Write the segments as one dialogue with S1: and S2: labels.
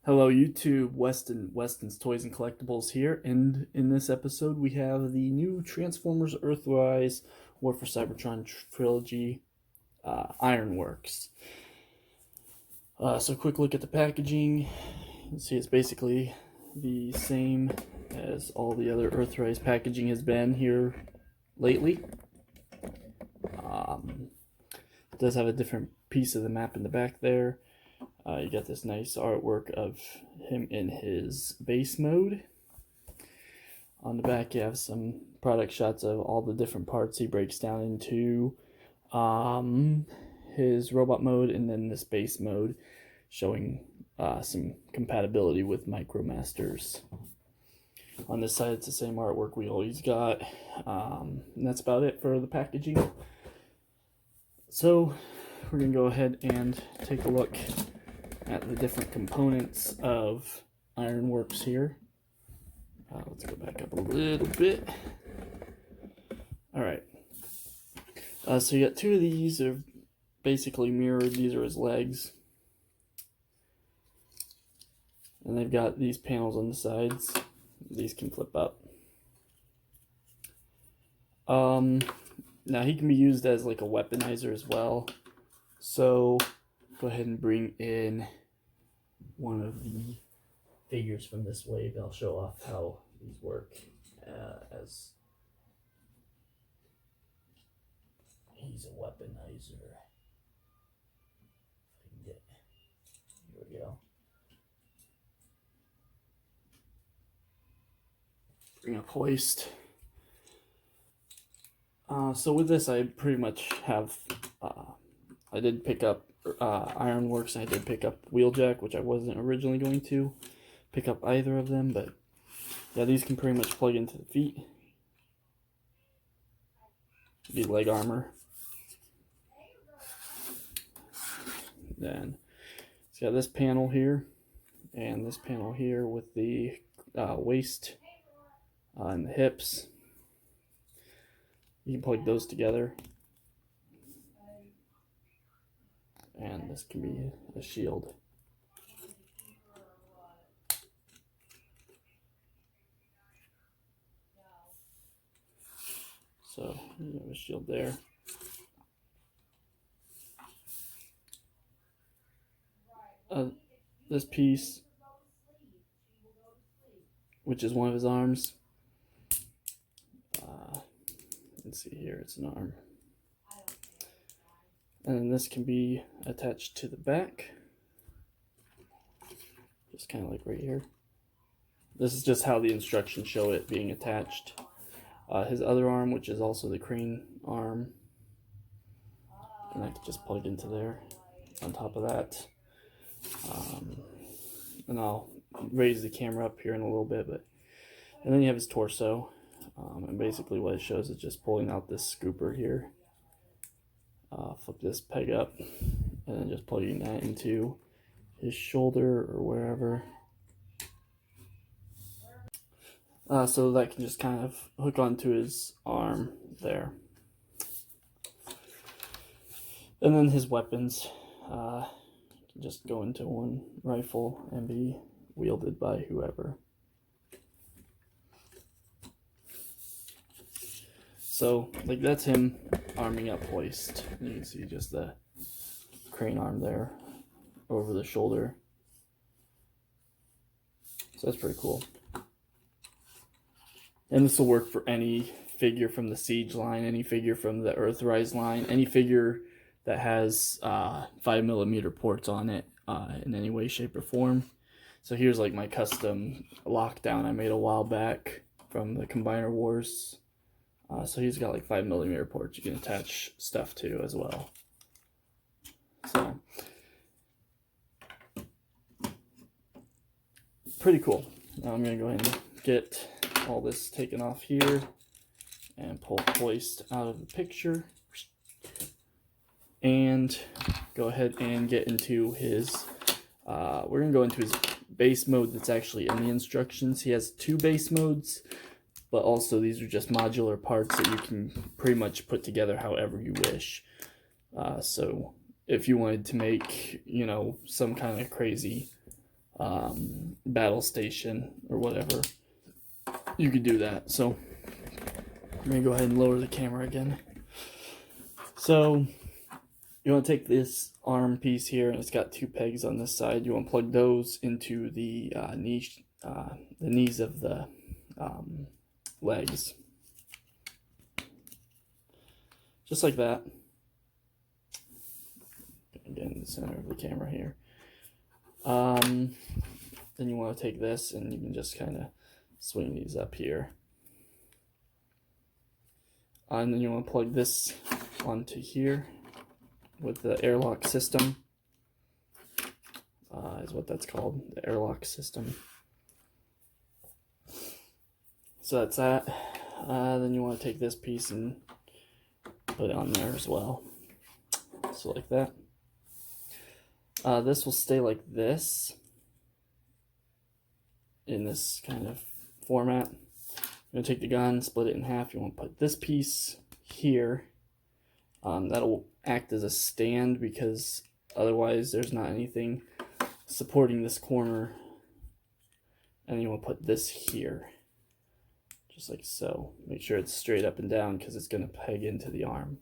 S1: Hello YouTube, Weston's Toys and Collectibles here, and in this episode we have the new Transformers Earthrise War for Cybertron trilogy, Ironworks. So quick look at the packaging. You can see it's basically the same as all the other Earthrise packaging has been here lately. It does have a different piece of the map in the back there. You got this nice artwork of him in his base mode. On the back you have some product shots of all the different parts he breaks down into his robot mode, and then this base mode showing some compatibility with Micromasters. On this side it's the same artwork we always got, and that's about it for the packaging. So we're going to go ahead and take a look at the different components of Ironworks here. Let's go back up a little bit. Alright. So you got two of these are basically mirrored. These are his legs. And they've got these panels on the sides. These can flip up. Now he can be used as like a weaponizer as well. So go ahead and bring in one of the figures from this wave. I'll show off how these work as he's a weaponizer. If I can get, here we go. Bring up hoist. So with this, I pretty much have. I did pick up Ironworks, and I did pick up Wheeljack, which I wasn't originally going to pick up either of them, but yeah, these can pretty much plug into the feet. Be leg armor. Then it's got this panel here, and this panel here with the waist and the hips. You can plug those together. And this can be a shield. So you have a shield there. This piece, which is one of his arms. Let's see here, it's an arm. And then this can be attached to the back. Just kind of like right here. This is just how the instructions show it being attached. His other arm, which is also the crane arm, and I can just plug into there on top of that. And I'll raise the camera up here in a little bit, and then you have his torso. And basically what it shows is just pulling out this scooper here. Flip this peg up, and then just plugging that into his shoulder or wherever. So that can just kind of hook onto his arm there. And then his weapons can just go into one rifle and be wielded by whoever. So, like, that's him arming up hoist. You can see just the crane arm there over the shoulder. So that's pretty cool. And this will work for any figure from the Siege line, any figure from the Earthrise line, any figure that has 5mm ports on it in any way, shape, or form. So here's like my custom lockdown I made a while back from the Combiner Wars. So he's got like 5mm ports you can attach stuff to as well. So pretty cool. Now I'm going to go ahead and get all this taken off here and pull hoist out of the picture. And go ahead and get into his, we're going to go into his base mode that's actually in the instructions. He has two base modes, but also these are just modular parts that you can pretty much put together however you wish. So if you wanted to make, you know, some kind of crazy battle station or whatever, you could do that. So I'm gonna go ahead and lower the camera again. So you want to take this arm piece here, and it's got 2 pegs on this side. You want to plug those into the knees of the legs, just like that. Again, in the center of the camera here. Then you want to take this, and you can just kind of swing these up here. And then you want to plug this onto here with the airlock system, is what that's called, the airlock system. So that's that. Then you want to take this piece and put it on there as well. So like that. This will stay like this in this kind of format. You're going to take the gun, split it in half. You want to put this piece here. That'll act as a stand because otherwise there's not anything supporting this corner. And you want to put this here, just like so. Make sure it's straight up and down because it's going to peg into the arm.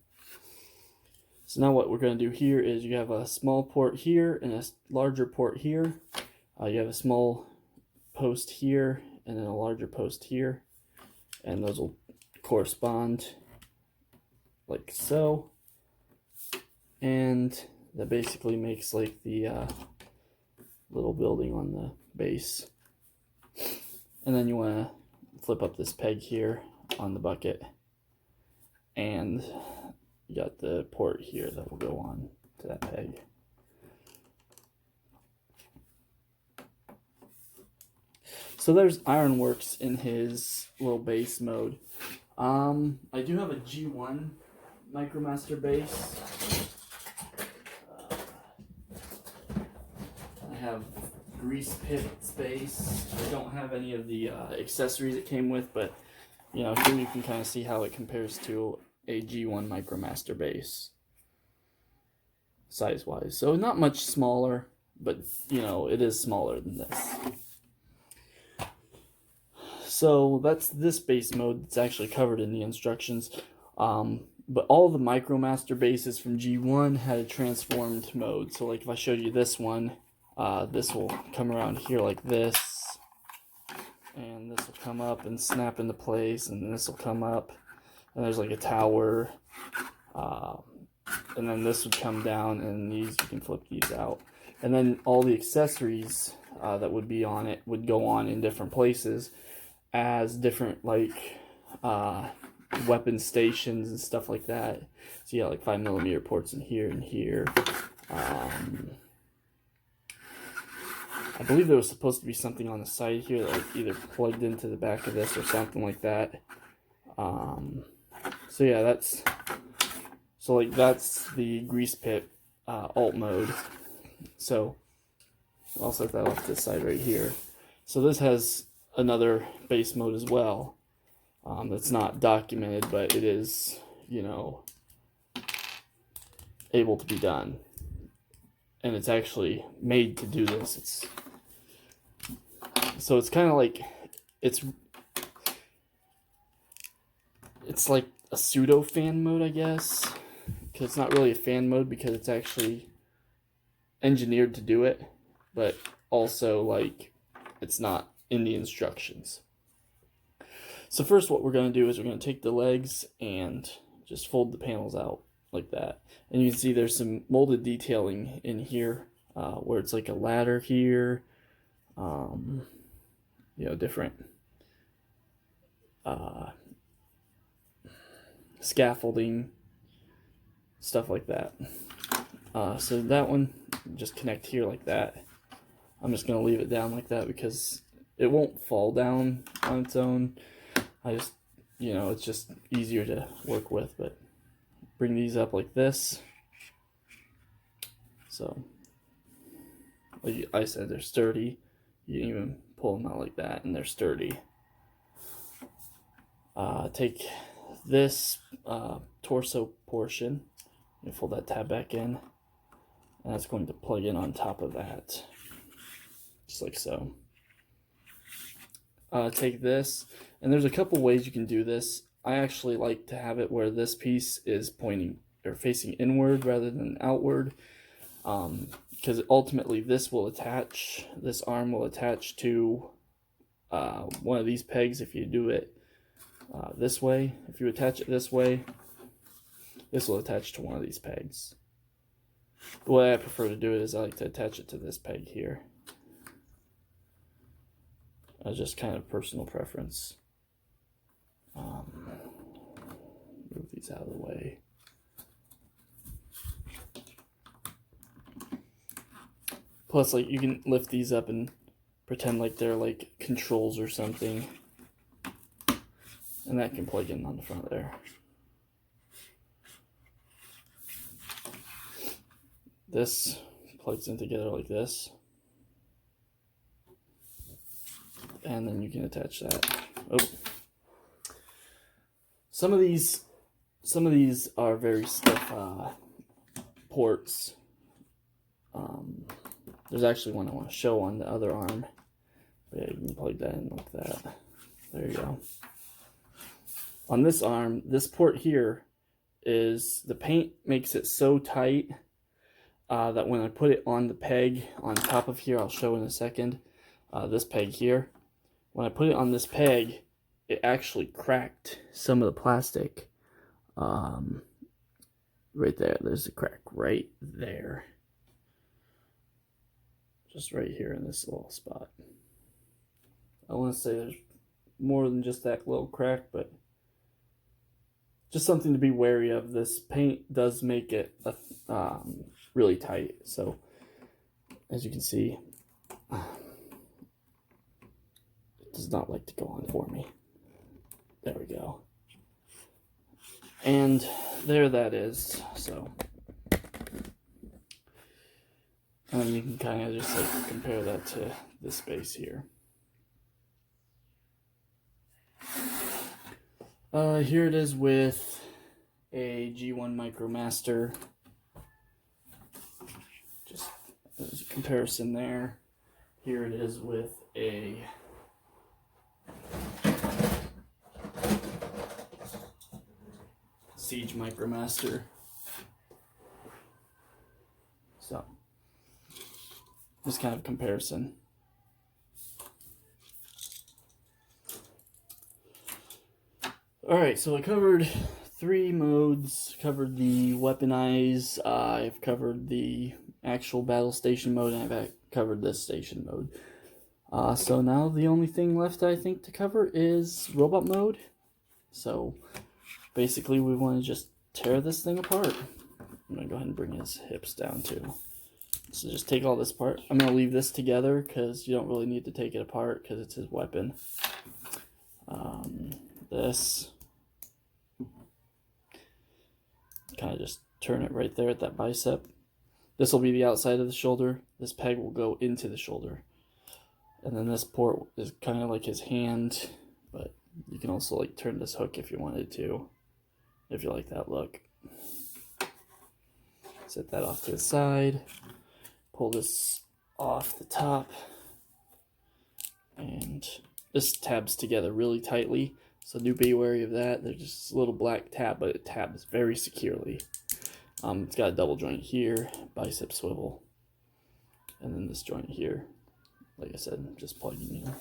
S1: So now what we're going to do here is you have a small port here and a larger port here. You have a small post here and then a larger post here. And those will correspond like so. And that basically makes like the little building on the base. And then you want to flip up this peg here on the bucket. And you got the port here that will go on to that peg. So there's Ironworks in his little base mode. I do have a G1 MicroMaster base. I have grease pit base. I don't have any of the accessories it came with, but you know, here you can kind of see how it compares to a G1 MicroMaster base size-wise. So not much smaller, but you know, it is smaller than this. So that's this base mode. It's actually covered in the instructions. But all the MicroMaster bases from G1 had a transformed mode. So like if I showed you this one, this will come around here like this. And this will come up and snap into place. And this will come up. And there's like a tower. And then this would come down, and these, you can flip these out. And then all the accessories that would be on it would go on in different places as different like weapon stations and stuff like that. So you got like 5mm ports in here and here. I believe there was supposed to be something on the side here that like either plugged into the back of this or something like that. So yeah, that's the grease pit alt mode. So I'll set that off to the side right here. So this has another base mode as well. That's not documented, but it is, you know, able to be done. And it's actually made to do this. So it's kind of like, it's like a pseudo fan mode, I guess. Because it's not really a fan mode because it's actually engineered to do it. But also, like, it's not in the instructions. So first what we're going to do is we're going to take the legs and just fold the panels out like that. And you can see there's some molded detailing in here where it's like a ladder here, you know, different scaffolding, stuff like that. So that one, just connect here like that. I'm just going to leave it down like that because it won't fall down on its own. I just, you know, it's just easier to work with, but bring these up like this. So, like I said, they're sturdy. You can even pull them out like that and they're sturdy. Take this torso portion and fold that tab back in, and that's going to plug in on top of that. just like so. Take this, and there's a couple ways you can do this. I actually like to have it where this piece is pointing or facing inward rather than outward, because ultimately this arm will attach to one of these pegs. If you do it this way, if you attach it this way, this will attach to one of these pegs. The way I prefer to do it is I like to attach it to this peg here. Just kind of personal preference. Move these out of the way. Plus, like, you can lift these up and pretend like they're like controls or something, and that can plug in on the front there. This plugs in together like this, and then you can attach that. Oh, some of these are very stiff ports. There's actually one I want to show on the other arm. But yeah, you can plug that in like that. There you go. On this arm, this port here is, the paint makes it so tight that when I put it on the peg on top of here, I'll show in a second, this peg here, when I put it on this peg, it actually cracked some of the plastic. Right there, there's a crack right there. Just right here in this little spot. I want to say there's more than just that little crack, but just something to be wary of. This paint does make it really tight. So, as you can see, it does not like to go on for me. There we go. And there that is. So, and you can kind of just like compare that to this space here. Here it is with a G1 MicroMaster. Just as a comparison there. Here it is with a Siege MicroMaster. So, this kind of comparison. Alright, so I covered 3 modes, covered the weaponize, I've covered the actual battle station mode, and I've covered this station mode. So now the only thing left, I think, to cover is robot mode. So basically we want to just tear this thing apart. I'm going to go ahead and bring his hips down too. So just take all this apart. I'm going to leave this together because you don't really need to take it apart because it's his weapon. This. Kind of just turn it right there at that bicep. This will be the outside of the shoulder. This peg will go into the shoulder. And then this port is kind of like his hand, but you can also like turn this hook if you wanted to, if you like that look. Set that off to the side. Pull this off the top. And this tabs together really tightly. So do be wary of that. There's just a little black tab, but it tabs very securely. It's got a double joint here, bicep swivel, and then this joint here. Like I said, just plugging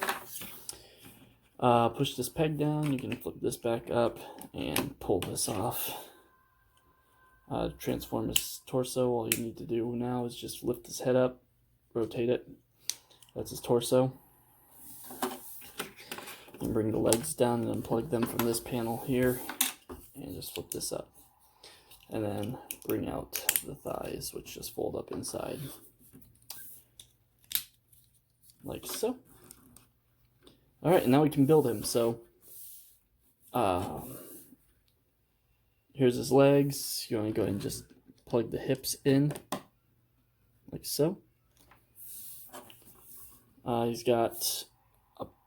S1: in. Push this peg down. You can flip this back up and pull this off. Transform his torso. All you need to do now is just lift his head up, rotate it. That's his torso. And bring the legs down and unplug them from this panel here, and just flip this up, and then bring out the thighs, which just fold up inside like so. All right, and now we can build him. So here's his legs. You want to go ahead and just plug the hips in like so. He's got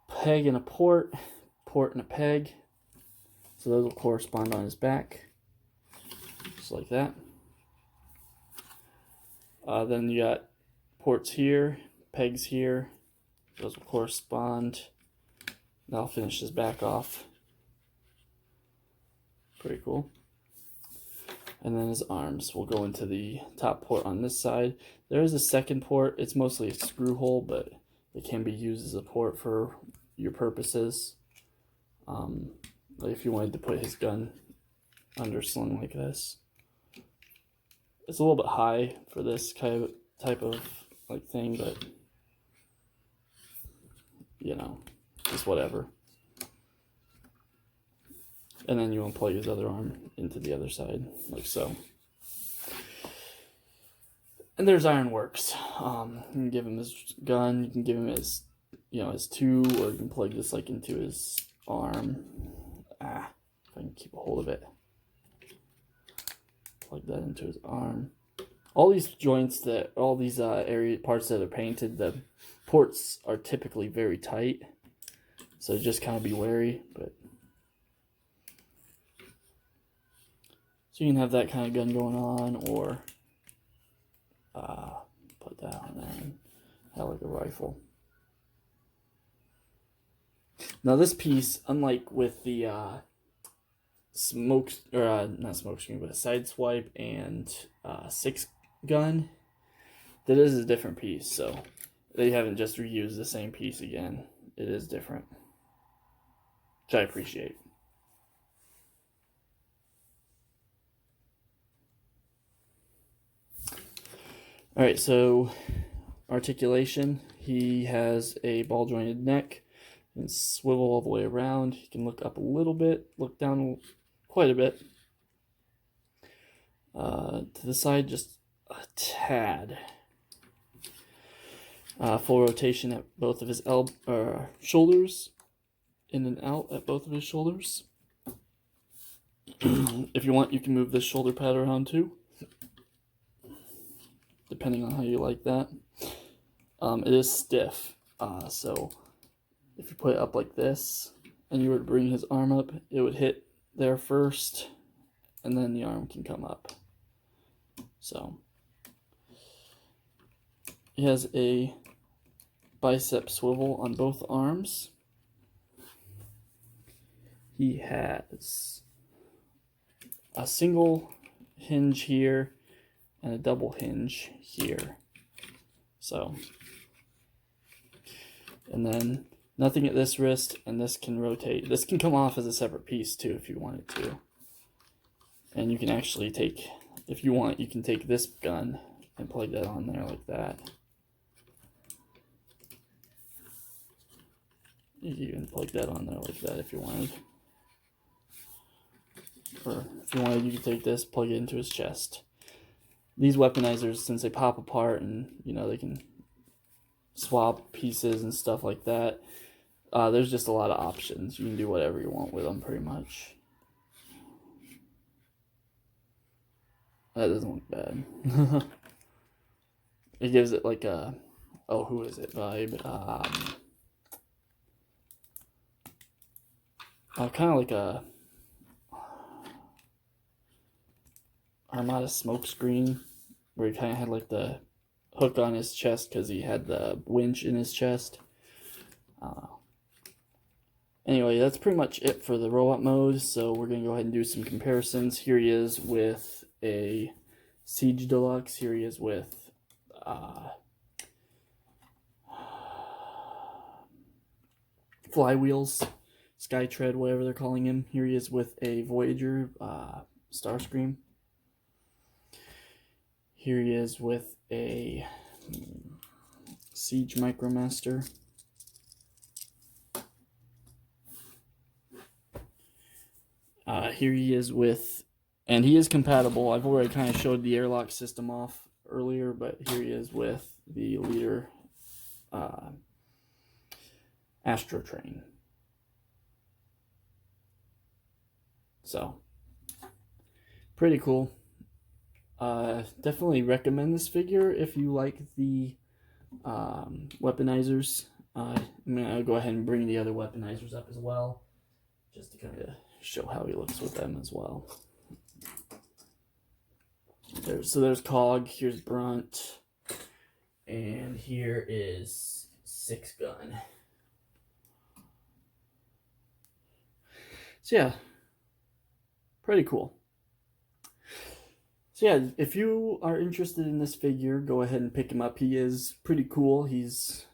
S1: peg and a port and a peg, so those will correspond on his back, just like that. Then you got ports here, pegs here, Those will correspond. That'll finish his back off. Pretty cool. And then his arms will go into the top port on this side. There is a second port. It's mostly a screw hole, but it can be used as a port for your purposes. Like if you wanted to put his gun underslung like this. It's a little bit high for this type of like thing, but you know, just whatever. And then you unplug his other arm into the other side, like so. And there's ironworks. You can give him his gun, you can give him his, you know, his tube, or you can plug this like into his arm. If I can keep a hold of it. Plug that into his arm. All these joints all these parts that are painted, the ports are typically very tight. So just kind of be wary, but. So you can have that kind of gun going on, or put that on there and have like a rifle. Now this piece, unlike with the not smoke screen, but a side swipe and 6 gun, that is a different piece. So they haven't just reused the same piece again. It is different, which I appreciate. Alright, so articulation. He has a ball jointed neck and swivel all the way around. He can look up a little bit, look down quite a bit. To the side, just a tad. Full rotation at both of his shoulders, in and out at both of his shoulders. If you want, you can move this shoulder pad around too, depending on how you like that. It is stiff, so if you put it up like this and you were to bring his arm up, it would hit there first and then the arm can come up. So he has a bicep swivel on both arms. He has a single hinge here and a double hinge here. So, and then nothing at this wrist, and this can rotate. This can come off as a separate piece too if you wanted to. And you can actually take, if you want, you can take this gun and plug that on there like that. You can even plug that on there like that if you wanted. Or if you wanted, you could take this, plug it into his chest. These weaponizers, since they pop apart and, you know, they can swap pieces and stuff like that, there's just a lot of options. You can do whatever you want with them, pretty much. That doesn't look bad. It gives it like a, oh, who is it vibe. Kind of like a Armada smoke screen, where he kind of had like the hook on his chest because he had the winch in his chest. Anyway, that's pretty much it for the robot mode, so we're going to go ahead and do some comparisons. Here he is with a Siege Deluxe. Here he is with Flywheels, Skytread, whatever they're calling him. Here he is with a Voyager Starscream. Here he is with a Siege Micromaster. Here he is with, and he is compatible. I've already kind of showed the airlock system off earlier, but here he is with the Leader Astrotrain. So, pretty cool. Definitely recommend this figure if you like the weaponizers. I'm going to go ahead and bring the other weaponizers up as well, just to kind of show how he looks with them as well. So there's Cog, here's Brunt, and here is 6 gun. So yeah, pretty cool. So yeah, if you are interested in this figure, go ahead and pick him up. He is pretty cool. He's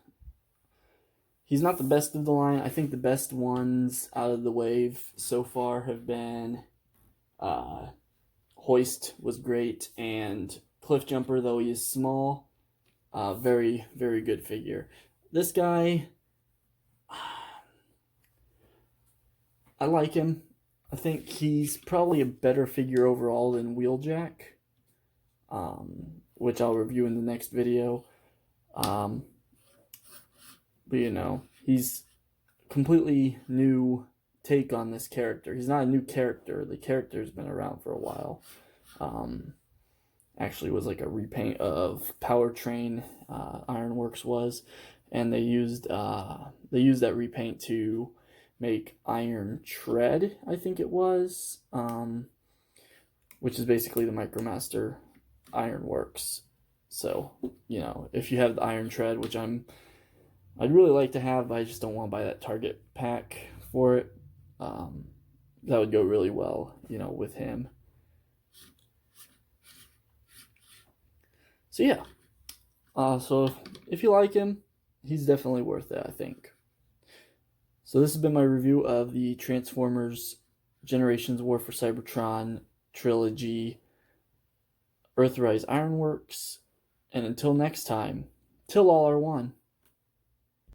S1: not the best of the line. I think the best ones out of the wave so far have been Hoist was great, and Cliff Jumper, though he is small, very, very good figure. This guy, I like him. I think he's probably a better figure overall than Wheeljack, which I'll review in the next video. But you know, he's completely new take on this character. He's not a new character. The character's been around for a while. Actually was like a repaint of Powertrain, Ironworks was, and they used that repaint to make Iron Tread, I think it was, which is basically the MicroMaster Ironworks. So, you know, if you have the Iron Tread, which I'd really like to have, but I just don't want to buy that Target pack for it. That would go really well, you know, with him. So yeah, so if you like him, he's definitely worth it, I think. So this has been my review of the Transformers Generations War for Cybertron trilogy, Earthrise Ironworks, and until next time, till all are one.